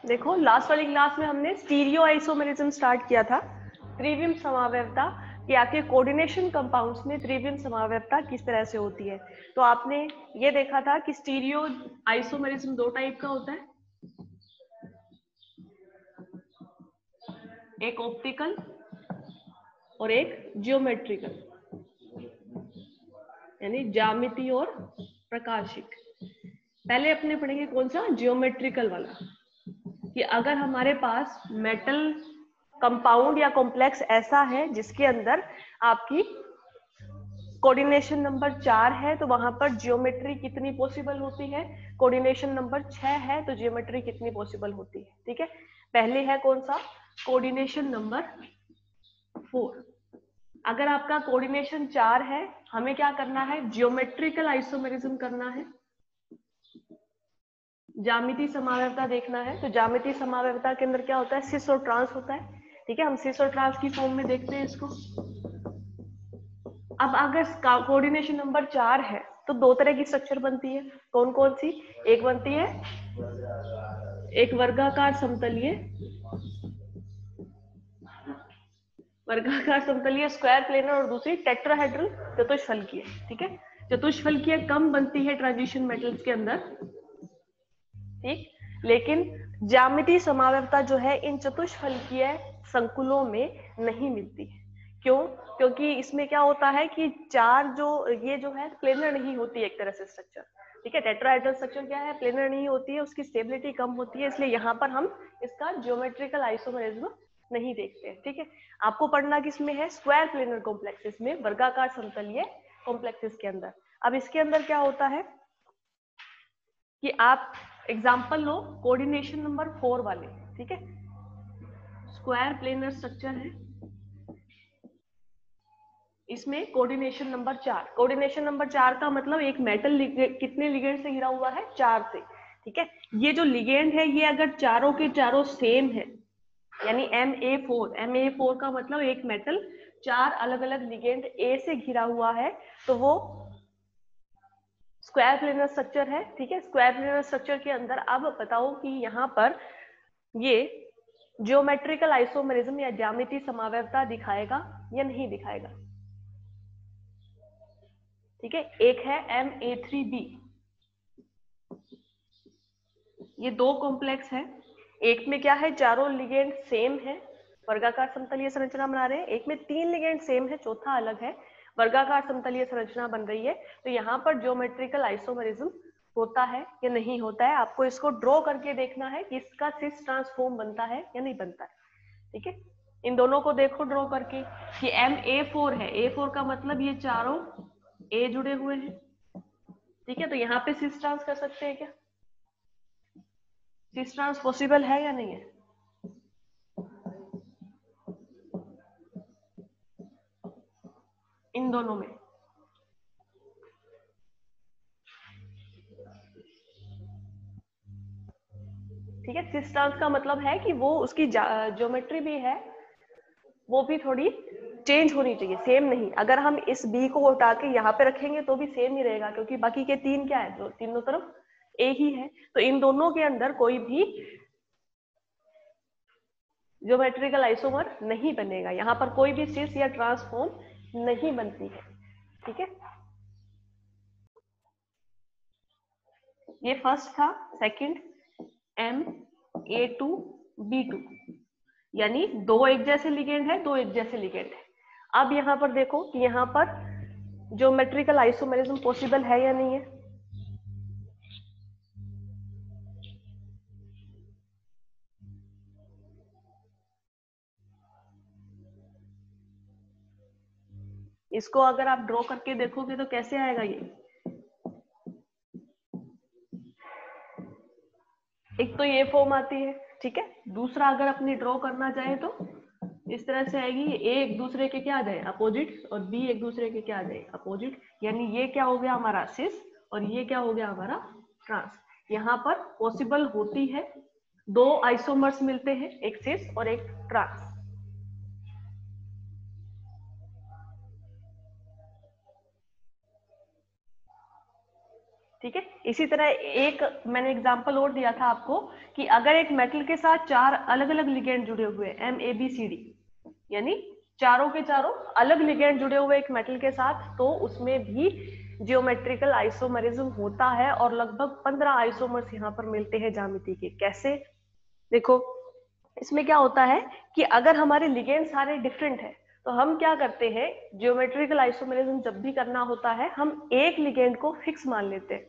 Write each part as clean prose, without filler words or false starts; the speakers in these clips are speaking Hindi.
देखो लास्ट वाली क्लास में हमने स्टीरियो आइसोमेरिज्म स्टार्ट किया था, त्रिविम समावयवता कि आपके कोऑर्डिनेशन कंपाउंड्स में त्रिविम समावयवता किस तरह से होती है। तो आपने ये देखा था कि स्टीरियो आइसोमेरिज्म दो टाइप का होता है, एक ऑप्टिकल और एक जियोमेट्रिकल, यानी ज्यामिति और प्रकाशिक। पहले अपने पढ़ेंगे कौन सा, जियोमेट्रिकल वाला, कि अगर हमारे पास मेटल कंपाउंड या कॉम्प्लेक्स ऐसा है जिसके अंदर आपकी कोऑर्डिनेशन नंबर 4 है तो वहां पर जियोमेट्री कितनी पॉसिबल होती है, कोऑर्डिनेशन नंबर 6 है तो जियोमेट्री कितनी पॉसिबल होती है। ठीक है, पहले है कौन सा, कोऑर्डिनेशन नंबर 4। अगर आपका कोऑर्डिनेशन 4 है, हमें क्या करना है, जियोमेट्रिकल आइसोमेरिज्म करना है, ज्यामिति समावयवता देखना है। तो ज्यामिति समावयवता के अंदर क्या होता है, सिस और ट्रांस होता है। ठीक है, हम सिस और ट्रांस की फॉर्म में देखते हैं इसको। अब अगर कोऑर्डिनेशन नंबर 4 है तो दो तरह की स्ट्रक्चर बनती है, कौन कौन सी, एक बनती है एक वर्गाकार समतलीय, वर्गाकार समतलीय स्क्वायर प्लेनर, और दूसरी टेट्राहेड्रल चतुष्फलकीय। ठीक है, चतुष्फलकीय कम बनती है ट्रांजिशन मेटल्स के अंदर, ठीक, लेकिन ज्यामिति समावयवता जो है इन चतुष्फलकीय संकुलों में नहीं मिलती है। क्यों, क्योंकि इसमें क्या होता है कि चार जो ये जो है प्लेनर नहीं होती एक तरह से स्ट्रक्चर। ठीक है, टेट्राहेड्रल स्ट्रक्चर क्या है, प्लेनर नहीं होती है, उसकी स्टेबिलिटी कम होती है, इसलिए यहाँ पर हम इसका ज्योमेट्रिकल आइसोमेरिज्म नहीं देखते हैं। ठीक है, आपको पढ़ना किसमें है, स्क्वायर प्लेनर कॉम्प्लेक्सेस में, वर्गाकार समतलीय कॉम्प्लेक्सेस के अंदर। अब इसके अंदर क्या होता है कि आप एग्जाम्पल लो कोऑर्डिनेशन नंबर 4 वाले। ठीक है, स्क्वायर प्लेनर स्ट्रक्चर है, इसमें कोऑर्डिनेशन नंबर 4, कोऑर्डिनेशन नंबर 4 का मतलब एक मेटल कितने लिगेंड से घिरा हुआ है, 4 से। ठीक है, ये जो लिगेंड है ये अगर चारों के चारों सेम है, यानी Ma4 का मतलब एक मेटल 4 अलग अलग लिगेंड ए से घिरा हुआ है, तो वो स्क्वायर प्लेनर स्ट्रक्चर है। ठीक है, स्क्वायर प्लेनर स्ट्रक्चर के अंदर अब बताओ कि यहाँ पर ये जियोमेट्रिकल आइसोमेरिज्म या ज्यामिति समावयवता दिखाएगा या नहीं दिखाएगा। ठीक है, एक है Ma3b, ये दो कॉम्प्लेक्स है, एक में क्या है, चारों लिगेंड सेम है, वर्गाकार समतलीय संरचना बना रहे हैं, एक में 3 लिगेंड सेम है, चौथा अलग है, वर्गाकार समतलीय संरचना बन रही है। तो यहाँ पर ज्योमेट्रिकल आइसोमेरिज्म होता है या नहीं होता है, आपको इसको ड्रॉ करके देखना है कि इसका सिस ट्रांसफॉर्म बनता है या नहीं बनता है। ठीक है, इन दोनों को देखो ड्रॉ करके कि Ma4 है, A4 का मतलब ये चारों A जुड़े हुए हैं। ठीक है, तो यहाँ पे सिस ट्रांस कर सकते हैं क्या, सिस ट्रांस पॉसिबल है या नहीं है, इन दोनों में। ठीक है, सिस ट्रांस का मतलब है कि वो उसकी ज्योमेट्री भी है वो भी थोड़ी चेंज होनी चाहिए, सेम नहीं। अगर हम इस बी को उठा के यहाँ पे रखेंगे तो भी सेम ही रहेगा, क्योंकि बाकी के 3 क्या है, जो तीनों तरफ ए ही है। तो इन दोनों के अंदर कोई भी ज्योमेट्रिकल आइसोमर नहीं बनेगा, यहाँ पर कोई भी सिस या ट्रांसफॉर्म नहीं बनती है। ठीक है, ये फर्स्ट था। सेकंड Ma2B2, यानी दो एक जैसे लिगेंड है, दो एक जैसे लिगेंड है। अब यहाँ पर देखो कि यहाँ पर ज्योमेट्रिकल आइसोमेरिज्म पॉसिबल है या नहीं है। इसको अगर आप ड्रॉ करके देखोगे तो कैसे आएगा ये, एक तो ये फॉर्म आती है। ठीक है, दूसरा अगर अपनी ड्रॉ करना चाहे तो इस तरह से आएगी, ए एक दूसरे के क्या आ जाए, अपोजिट, और बी एक दूसरे के क्या आ जाए, अपोजिट। यानी ये क्या हो गया हमारा सिस और ये क्या हो गया हमारा ट्रांस। यहाँ पर पॉसिबल होती है, दो आइसोमर्स मिलते हैं, एक सिस और एक ट्रांस। ठीक है। इसी तरह एक मैंने एग्जांपल और दिया था आपको कि अगर एक मेटल के साथ 4 अलग अलग लिगेंड जुड़े हुए MABCD, यानी चारों के चारों अलग लिगेंड जुड़े हुए एक मेटल के साथ, तो उसमें भी जियोमेट्रिकल आइसोमरिज्म होता है और लगभग 15 आइसोमर्स यहाँ पर मिलते हैं ज्यामिति के। कैसे? देखो, इसमें क्या होता है कि अगर हमारे लिगेंड सारे डिफरेंट है तो हम क्या करते हैं, जियोमेट्रिकल आइसोमरिज्म जब भी करना होता है हम एक लिगेंड को फिक्स मान लेते हैं,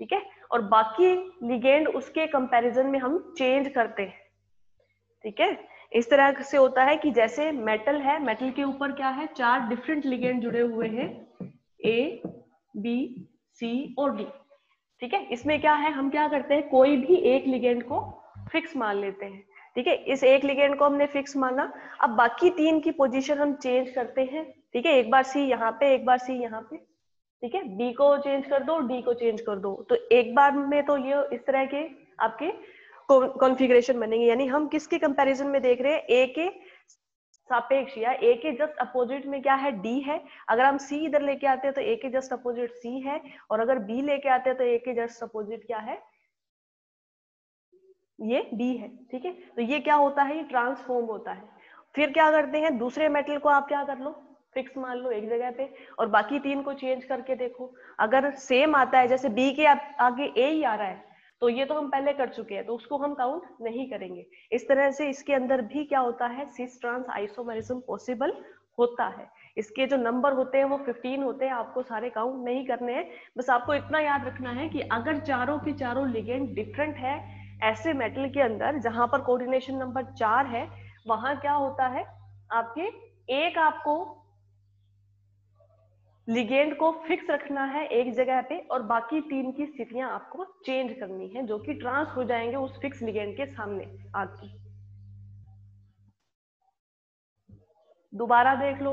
ठीक है, और बाकी लिगेंड उसके कंपैरिजन में हम चेंज करते हैं, ठीक है। इस तरह से होता है कि जैसे मेटल है, मेटल के ऊपर क्या है, 4 डिफरेंट लिगेंड जुड़े हुए हैं, A, B, C और D, ठीक है। इसमें क्या है, हम क्या करते हैं, कोई भी एक लिगेंड को फिक्स मान लेते हैं, ठीक है। इस एक लिगेंड को हमने फिक्स माना, अब बाकी 3 की पोजीशन हम चेंज करते हैं, ठीक है। एक बार C यहाँ पे, एक बार C यहाँ पे, ठीक है। B को चेंज कर दो, D को चेंज कर दो, तो एक बार में तो ये इस तरह के आपके कॉन्फ़िगरेशन बनेंगे। यानी हम किसके कंपैरिजन में देख रहे हैं, A के सापेक्ष, या A के जस्ट अपोजिट में क्या है, D है। अगर हम C इधर लेके आते हैं तो A के जस्ट अपोजिट C है, और अगर B लेके आते हैं तो A के जस्ट अपोजिट क्या है, ये D है, ठीक है। तो ये क्या होता है, ये ट्रांसफॉर्म होता है। फिर क्या करते हैं, दूसरे मेटल को आप क्या कर लो, फिक्स मान लो एक जगह पे, और बाकी 3 को चेंज करके देखो, अगर सेम आता है, जैसे B के आगे A ही आ रहा है, तो ये तो हम पहले कर चुके हैं, तो उसको हम काउंट नहीं करेंगे। इस तरह से इसके अंदर भी क्या होता है, सिस ट्रांस आइसोमरिज्म पॉसिबल होता है। इसके जो नंबर होते हैं वो 15 होते हैं, आपको सारे काउंट नहीं करने हैं, बस आपको इतना याद रखना है कि अगर चारों के चारों लिगेंड डिफरेंट है ऐसे मेटल के अंदर जहां पर कोऑर्डिनेशन नंबर 4 है, वहां क्या होता है, आपके एक आपको लिगेंड को फिक्स रखना है एक जगह पे, और बाकी 3 की स्थितियां आपको चेंज करनी है, जो कि ट्रांस हो जाएंगे उस फिक्स लिगेंड के सामने आके। दोबारा देख लो,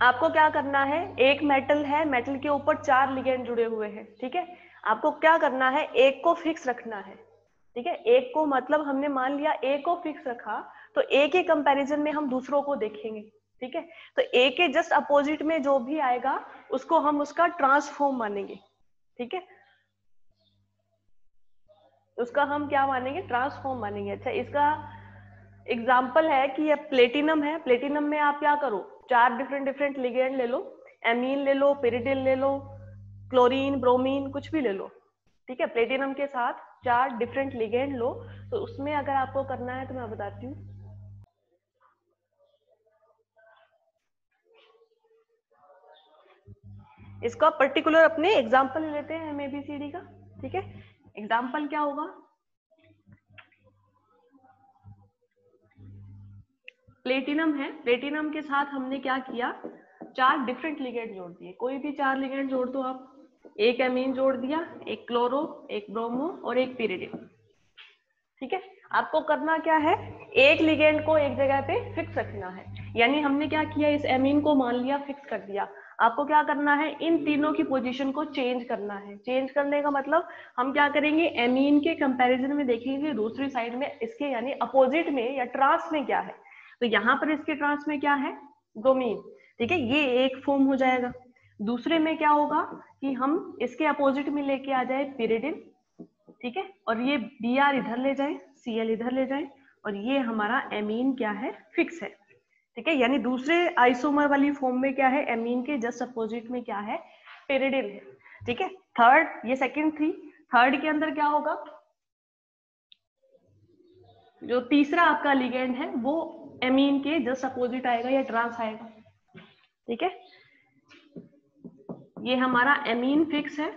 आपको क्या करना है, एक मेटल है, मेटल के ऊपर 4 लिगेंड जुड़े हुए हैं, ठीक है। आपको क्या करना है, एक को फिक्स रखना है, ठीक है। एक को मतलब हमने मान लिया ए को फिक्स रखा, तो ए के कंपैरिजन में हम दूसरों को देखेंगे, ठीक है। तो ए के जस्ट अपोजिट में जो भी आएगा उसको हम उसका ट्रांसफॉर्म मानेंगे, ठीक है। उसका हम क्या मानेंगे, ट्रांसफॉर्म मानेंगे। अच्छा, इसका एग्जाम्पल है कि ये प्लेटिनम है, प्लेटिनम में आप क्या करो, 4 डिफरेंट लिगेंड ले लो, एमीन ले लो, पिरिडिल ले लो, क्लोरीन, ब्रोमीन, कुछ भी ले लो, ठीक है। प्लेटिनम के साथ 4 डिफरेंट लिगेंड लो, तो उसमें अगर आपको करना है तो मैं बताती हूँ। इसका पर्टिकुलर अपने एग्जाम्पल लेते हैं MABCD का, ठीक है। एग्जाम्पल क्या होगा, प्लेटिनम है, प्लेटिनम के साथ हमने क्या किया, 4 डिफरेंट लिगेंड जोड़ दिए, कोई भी 4 लिगेंड जोड़ दो आप, एक एमीन जोड़ दिया, एक क्लोरो, एक ब्रोमो और एक पिरिडिन, ठीक है। आपको करना क्या है, एक लिगेंड को एक जगह पे फिक्स रखना है, यानी हमने क्या किया, इस एमीन को मान लिया, फिक्स कर दिया। आपको क्या करना है, इन तीनों की पोजीशन को चेंज करना है। चेंज करने का मतलब हम क्या करेंगे, एमीन के कंपैरिजन में देखेंगे दूसरी साइड में इसके, यानी अपोजिट में या ट्रांस में क्या है, तो यहाँ पर इसके ट्रांस में क्या है, ब्रोमीन, ठीक है, ये एक फॉर्म हो जाएगा। दूसरे में क्या होगा कि हम इसके अपोजिट में लेके आ जाए पिरिडिन, ठीक है, और ये Br इधर ले जाए, Cl इधर ले जाए, और ये हमारा एमीन क्या है, फिक्स है, ठीक है। यानी दूसरे आइसोमर वाली फॉर्म में क्या है, एमीन के जस्ट अपोजिट में क्या है, पिरिडिन है, ठीक है। थर्ड, ये सेकंड थी, थर्ड के अंदर क्या होगा, जो तीसरा आपका लिगेंड है वो एमीन के जस्ट अपोजिट आएगा या ट्रांस आएगा, ठीक है। ये हमारा एमीन फिक्स है,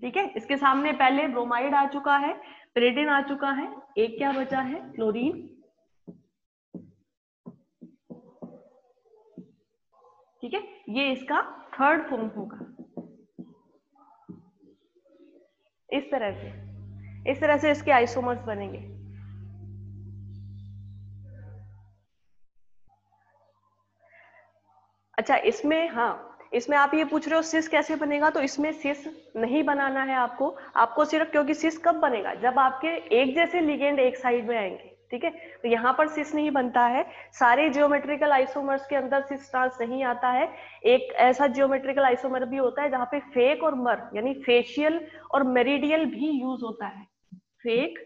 ठीक है। इसके सामने पहले ब्रोमाइड आ चुका है, पिरिडिन आ चुका है, एक क्या बचा है, क्लोरीन, ठीक है। ये इसका थर्ड फॉर्म होगा, इस तरह से इसके आइसोमर्स बनेंगे। अच्छा, इसमें, हाँ, इसमें आप ये पूछ रहे हो सिस कैसे बनेगा, तो इसमें सिस नहीं बनाना है आपको, सिर्फ, क्योंकि सिस कब बनेगा, जब आपके एक जैसे लिगेंड एक साइड में आएंगे, ठीक है। तो यहाँ पर सिस नहीं बनता है, सारे जियोमेट्रिकल आइसोमर्स के अंदर सिस ट्रांस नहीं आता है। एक ऐसा जियोमेट्रिकल आइसोमर भी होता है जहाँ पे फेक और मर यानी फेशियल और मेरिडियल भी यूज होता है, फेक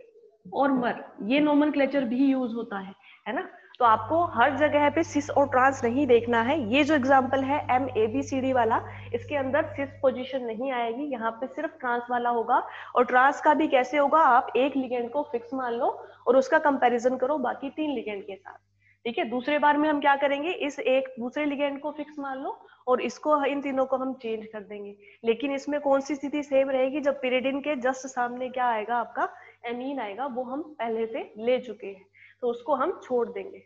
और मर ये नोमेनक्लेचर भी यूज होता है ना। तो आपको हर जगह पे सिस और ट्रांस नहीं देखना है। ये जो एग्जांपल है MABCD वाला, इसके अंदर सिस पोजीशन नहीं आएगी, यहाँ पे सिर्फ ट्रांस वाला होगा। और ट्रांस का भी कैसे होगा, आप एक लिगेंड को फिक्स मान लो और उसका कंपैरिजन करो बाकी 3 लिगेंड के साथ, ठीक है। दूसरे बार में हम क्या करेंगे, इस एक दूसरे लिगेंड को फिक्स मान लो और इसको, इन तीनों को हम चेंज कर देंगे। लेकिन इसमें कौन सी स्थिति सेम रहेगी, जब पिरिडिन के जस्ट सामने क्या आएगा, आपका एमीन आएगा, वो हम पहले से ले चुके हैं, तो उसको हम छोड़ देंगे।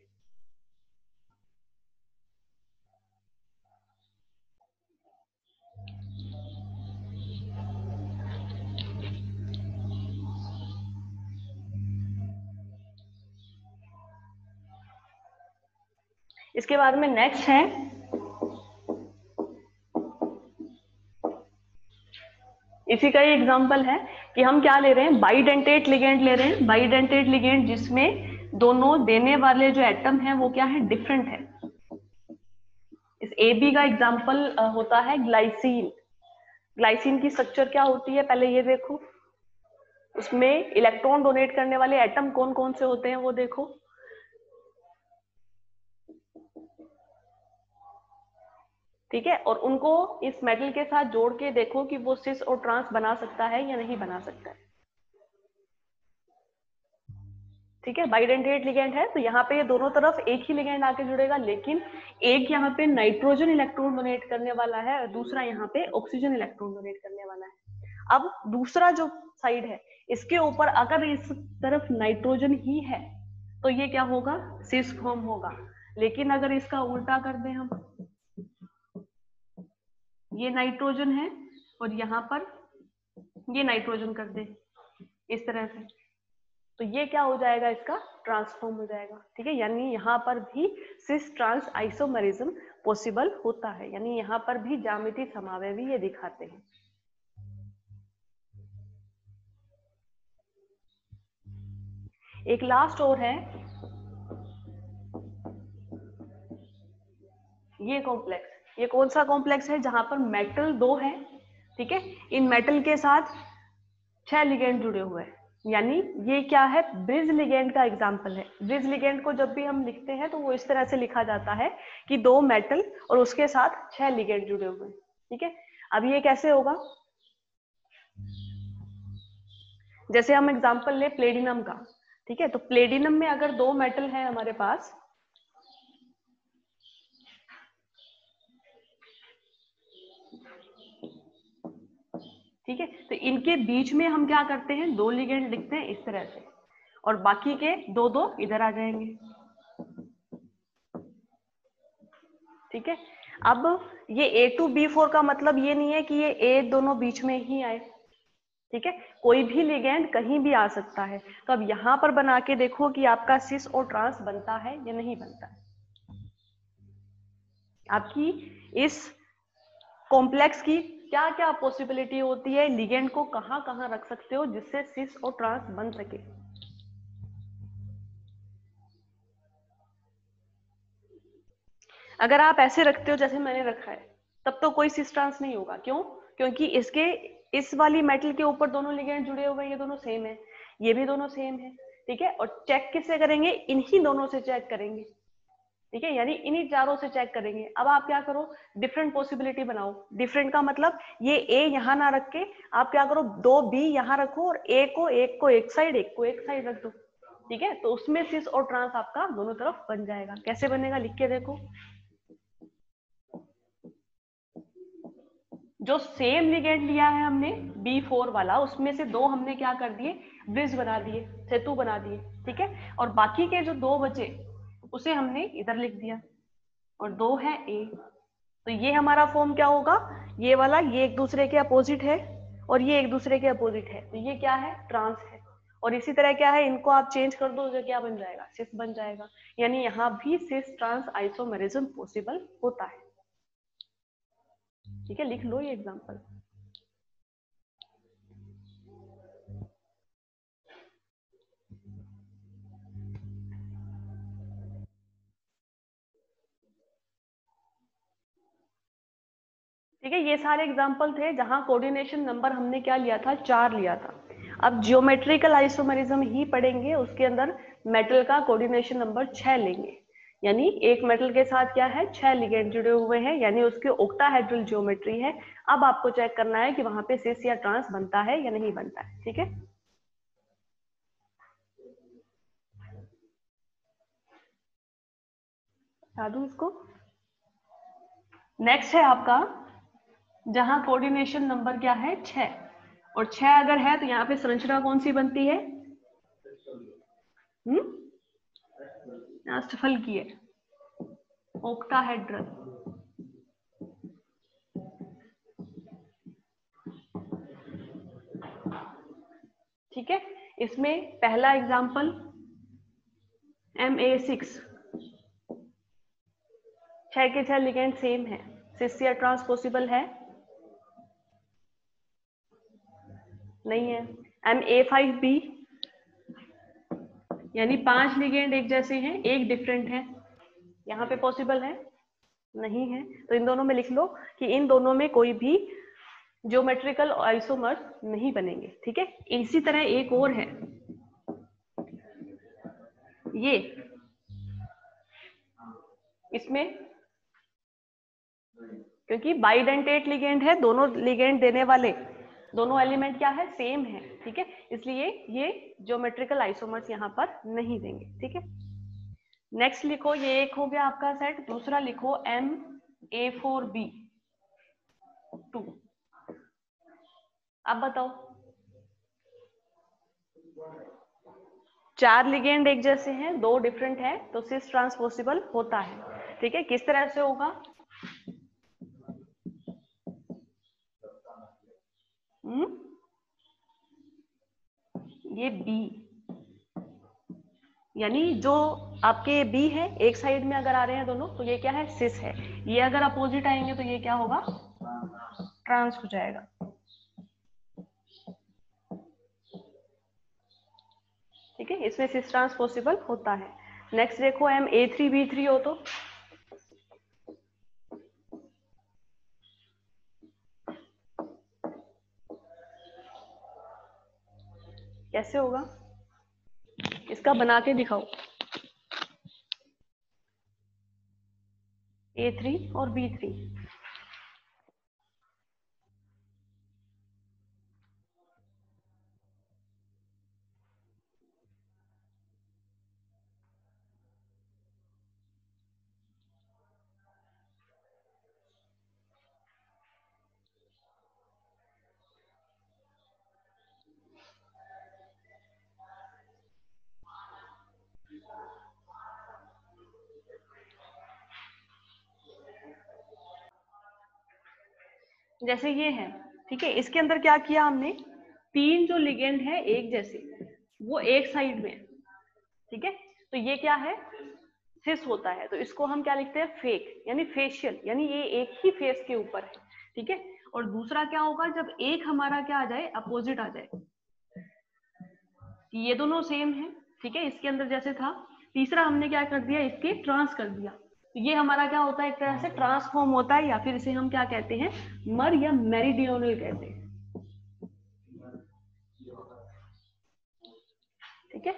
इसके बाद में नेक्स्ट है, इसी का ही एग्जांपल है कि हम क्या ले रहे हैं, बाइडेंटेट लिगेंड ले रहे हैं। बाइडेंटेट लिगेंड जिसमें दोनों देने वाले जो एटम है वो क्या है, डिफरेंट है। इस AB का एग्जांपल होता है ग्लाइसिन। ग्लाइसिन की स्ट्रक्चर क्या होती है, पहले ये देखो, उसमें इलेक्ट्रॉन डोनेट करने वाले एटम कौन कौन से होते हैं वो देखो। ठीक है, और उनको इस मेटल के साथ जोड़ के देखो कि वो सिस और ट्रांस बना सकता है या नहीं बना सकता है। ठीक है, बाइडेंटेट लिगेंड है तो यहाँ पे ये दोनों तरफ एक ही लिगेंड आके जुड़ेगा, लेकिन एक यहाँ पे नाइट्रोजन इलेक्ट्रॉन डोनेट करने वाला है और दूसरा यहाँ पे ऑक्सीजन इलेक्ट्रॉन डोनेट करने वाला है। अब दूसरा जो साइड है, इसके ऊपर अगर इस तरफ नाइट्रोजन ही है तो ये क्या होगा, सिस फॉर्म होगा। लेकिन अगर इसका उल्टा कर दें हम, ये नाइट्रोजन है और यहाँ पर ये नाइट्रोजन कर दे इस तरह से, तो ये क्या हो जाएगा, इसका ट्रांसफॉर्म हो जाएगा। ठीक है, यानी यहाँ पर भी सिस ट्रांस आइसोमरिज्म पॉसिबल होता है, यानी यहाँ पर भी ज्यामितीय समावयवी ये दिखाते हैं। एक लास्ट और है, ये कॉम्प्लेक्स। ये कौन सा कॉम्प्लेक्स है, जहां पर मेटल 2 है। ठीक है, इन मेटल के साथ 6 लिगेंड जुड़े हुए हैं, यानी ये क्या है, ब्रिज लिगेंड का एग्जांपल है। ब्रिज लिगेंड को जब भी हम लिखते हैं तो वो इस तरह से लिखा जाता है कि 2 मेटल और उसके साथ 6 लिगेंड जुड़े हुए हैं। ठीक है, अब ये कैसे होगा, जैसे हम एग्जांपल ले प्लेटिनम का। ठीक है, तो प्लेटिनम में अगर 2 मेटल है हमारे पास, ठीक है, तो इनके बीच में हम क्या करते हैं, 2 लिगेंड लिखते हैं इस तरह से, और बाकी के 2 इधर आ जाएंगे। ठीक है, अब ये A2B4 का मतलब ये नहीं है कि ये A दोनों बीच में ही आए। ठीक है, कोई भी लिगेंड कहीं भी आ सकता है। तो अब यहां पर बना के देखो कि आपका सिस और ट्रांस बनता है या नहीं बनता है। आपकी इस कॉम्प्लेक्स की क्या क्या पॉसिबिलिटी होती है, लिगेंड को कहां कहां रख सकते हो जिससे सिस और ट्रांस बन सके। अगर आप ऐसे रखते हो जैसे मैंने रखा है, तब तो कोई सिस ट्रांस नहीं होगा। क्यों, क्योंकि इसके इस वाली मेटल के ऊपर दोनों लिगेंड जुड़े हुए हैं, ये दोनों सेम है, ये भी दोनों सेम है। ठीक है, और चेक किससे करेंगे, इन्हीं दोनों से चेक करेंगे। ठीक है, यानी इन्हीं चारों से चेक करेंगे। अब आप क्या करो, डिफरेंट पॉसिबिलिटी बनाओ। डिफरेंट का मतलब ये ए यहां ना रख के आप क्या करो, 2B यहां रखो और एक को एक साइड, एक को एक साइड रख दो। ठीक है, तो उसमें सिस और ट्रांस आपका दोनों तरफ बन जाएगा। कैसे बनेगा, लिख के देखो। जो सेम लिगेंड लिया है हमने B4 वाला, उसमें से 2 हमने क्या कर दिए, ब्रिज बना दिए, सेतु बना दिए। ठीक है, और बाकी के जो 2 बचे उसे हमने इधर लिख दिया, और 2 है A। तो ये हमारा फॉर्म क्या होगा, ये वाला, ये एक दूसरे के अपोजिट है और ये एक दूसरे के अपोजिट है, तो ये क्या है, ट्रांस है। और इसी तरह क्या है, इनको आप चेंज कर दो तो क्या बन जाएगा, सिस बन जाएगा। यानी यहाँ भी सिस ट्रांस आइसोमेरिज्म पॉसिबल होता है। ठीक है, लिख लो ये एग्जांपल। ठीक है, ये सारे एग्जाम्पल थे जहां कोऑर्डिनेशन नंबर हमने क्या लिया था, 4 लिया था। अब जियोमेट्रिकल आइसोमेरिज्म ही पढ़ेंगे, उसके अंदर मेटल का कोऑर्डिनेशन नंबर 6 लेंगे। यानी एक मेटल के साथ क्या है, 6 लिगेंड जुड़े हुए हैं, यानी उसके ऑक्टाहेड्रल ज्योमेट्री है। अब आपको चेक करना है कि वहां पे सिस या ट्रांस बनता है या नहीं बनता है। ठीक है, बता दूं इसको। नेक्स्ट है आपका, जहां कोऑर्डिनेशन नंबर क्या है, 6, और 6 अगर है तो यहाँ पे संरचना कौन सी बनती है, अष्टफल की है, ऑक्टाहेड्रल। ठीक है, इसमें पहला एग्जाम्पल Ma6, 6 के 6 लिगेंड सेम है, सिस या ट्रांस पॉसिबल है, नहीं है। Ma5b, यानी 5 लिगेंड एक जैसे हैं, एक डिफरेंट है, यहाँ पे पॉसिबल है, नहीं है। तो इन दोनों में लिख लो कि इन दोनों में कोई भी ज्योमेट्रिकल आइसोमर्स नहीं बनेंगे। ठीक है, इसी तरह एक और है, ये इसमें क्योंकि बाइडेंटेट लिगेंड है, दोनों लिगेंड देने वाले दोनों एलिमेंट क्या है, सेम है। ठीक है, इसलिए ये ज्योमेट्रिकल आइसोमर्स यहाँ पर नहीं देंगे। ठीक है, नेक्स्ट लिखो, ये एक हो गया आपका सेट। दूसरा लिखो Ma4b2। अब बताओ, 4 लिगेंड एक जैसे हैं, 2 डिफरेंट है, तो सिस ट्रांस पॉसिबल होता है। ठीक है, किस तरह से होगा, ये बी, यानी जो आपके बी है एक साइड में अगर आ रहे हैं दोनों, तो ये क्या है, सिस है। ये अगर अपोजिट आएंगे तो ये क्या होगा, ट्रांस हो जाएगा। ठीक है, इसमें सिस ट्रांस पॉसिबल होता है। नेक्स्ट देखो, Ma3b3 हो तो कैसे होगा, इसका बना के दिखाओ। A3 और B3, जैसे ये है। ठीक है, इसके अंदर क्या किया हमने, 3 जो लिगेंड है एक जैसे, वो एक साइड में। ठीक है, तो ये क्या है, सिस होता है, तो इसको हम क्या लिखते हैं, फेक, यानी फेशियल, यानी ये एक ही फेस के ऊपर है। ठीक है, और दूसरा क्या होगा, जब एक हमारा क्या आ जाए, अपोजिट आ जाए, ये दोनों सेम है। ठीक है, इसके अंदर जैसे था, तीसरा हमने क्या कर दिया, इसके ट्रांस कर दिया, तो ये हमारा क्या होता है, एक तरह से ट्रांसफॉर्म होता है, या फिर इसे हम क्या कहते हैं, मर या मेरिडियोनल कहते हैं। ठीक है,